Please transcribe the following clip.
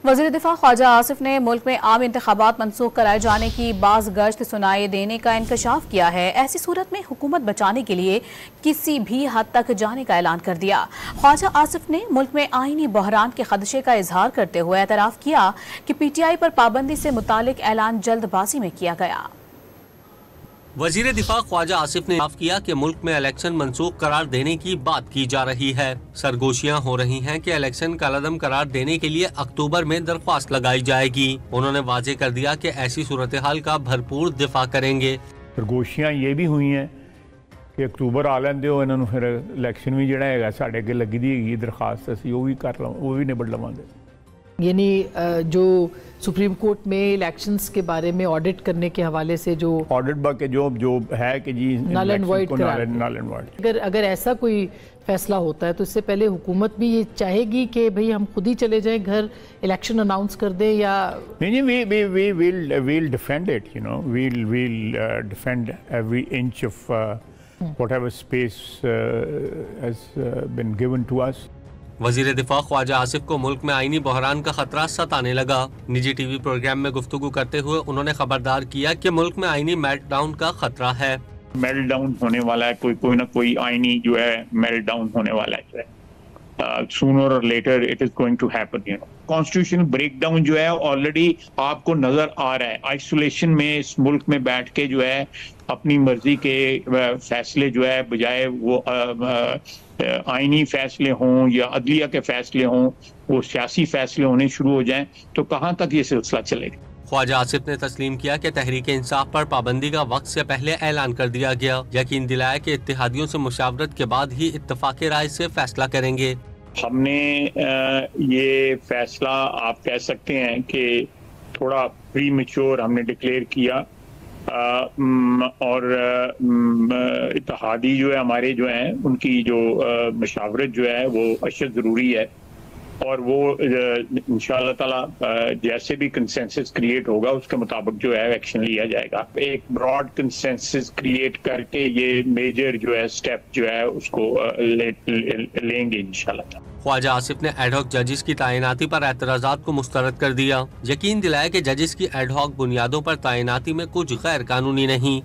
وزیر دفاع خواجہ آصف نے ملک میں عام انتخابات منسوخ کرائے جانے کی باز گشت سنائی دینے کا انکشاف کیا ہے۔ ایسی صورت میں حکومت بچانے کے لیے کسی بھی حد تک جانے کا اعلان کر دیا۔ خواجہ آصف نے ملک میں آئینی بحران کے خدشے کا اظہار کرتے ہوئے اعتراف کیا کہ پی ٹی آئی پر پابندی سے متعلق اعلان جلد بازی میں کیا گیا۔ وزیر دفاع خواجہ آصف نے اعتراف کیا کہ ملک میں الیکشن منسوخ قرار دینے کی بات کی جا رہی ہے۔ سرگوشیاں ہو رہی ہیں کہ الیکشن کالعدم قرار دینے کے لیے اکتوبر میں درخواست لگائی جائے گی۔ انہوں نے واضح کر دیا کہ ایسی صورتحال کا بھرپور دفاع کریں گے۔ سرگوشیاں یہ بھی ہوئی ہیں کہ اکتوبر آ لین دیو انہوں پھر الیکشن بھی جڑا ہے ساڈے اگے لگی دی ہے درخواست اسی وہ بھی کر لوں وہ بھی نبڑ لواں گے۔ یعنی جو سپریم کورٹ میں الیکشنز کے بارے میں آڈٹ کرنے کے حوالے سے جو آڈٹ باقی جو ہے کہ جی نل اینڈ وائڈ اگر ایسا کوئی فیصلہ ہوتا ہے تو اس سے پہلے حکومت بھی یہ چاہے گی کہ بھئی ہم خود ہی چلے جائیں گھر الیکشن اناؤنس کر دیں یا نہیں we'll defend it, you know, we'll defend every inch of whatever space has been given to us. وزیر دفاع خواجہ آصف کو ملک میں آئینی بحران کا خطرہ ستانے لگا۔ نجی ٹی وی پروگرام میں گفتگو کرتے ہوئے انہوں نے خبردار کیا کہ ملک میں آئینی میلٹ ڈاؤن کا خطرہ ہے۔ میلٹ ڈاؤن ہونے والا ہے، کوئی نہ کوئی آئینی جو ہے میلٹ ڈاؤن ہونے والا ہے۔ sooner or later it is going to happen, you know. Constitutional breakdown جو ہے آلریڈی آپ کو نظر آ رہا ہے۔ آئسولیشن میں اس ملک میں بیٹھ کے جو ہے اپنی مرضی کے فیصلے جو ہے بجائے وہ آئینی فیصلے ہوں یا عدلیہ کے فیصلے ہوں وہ سیاسی فیصلے ہونے شروع ہو جائیں تو کہاں تک یہ سلسلہ چلے گا۔ خواجہ آصف نے تسلیم کیا کہ تحریک انصاف پر پابندی کا وقت سے پہلے اعلان کر دیا گیا، یقین دلایا کہ اتحادیوں سے مشاورت کے بعد ہی اتفاق رائے سے فیصلہ کریں گے۔ ہم نے یہ فیصلہ آپ کہہ سکتے ہیں کہ تھوڑا پری میچور ہم نے ڈکلیئر کیا، اور اتحادی جو ہے ہمارے جو ہیں ان کی جو مشاورت جو ہے وہ اشد ضروری ہے، اور وہ انشاءاللہ تعالی جیسے بھی کنسنسس کریٹ ہوگا اس کے مطابق جو ہے ایکشن لیا جائے گا۔ ایک براڈ کنسنسس کریٹ کر کے یہ میجر جو ہے سٹیپ جو ہے اس کو لیں گے انشاءاللہ تعالی۔ خواجہ آصف نے ایڈ ہاک ججز کی تعیناتی پر اعتراضات کو مسترد کر دیا، یقین دلایا کہ ججز کی ایڈ ہاک بنیادوں پر تعیناتی میں کچھ غیر قانونی نہیں۔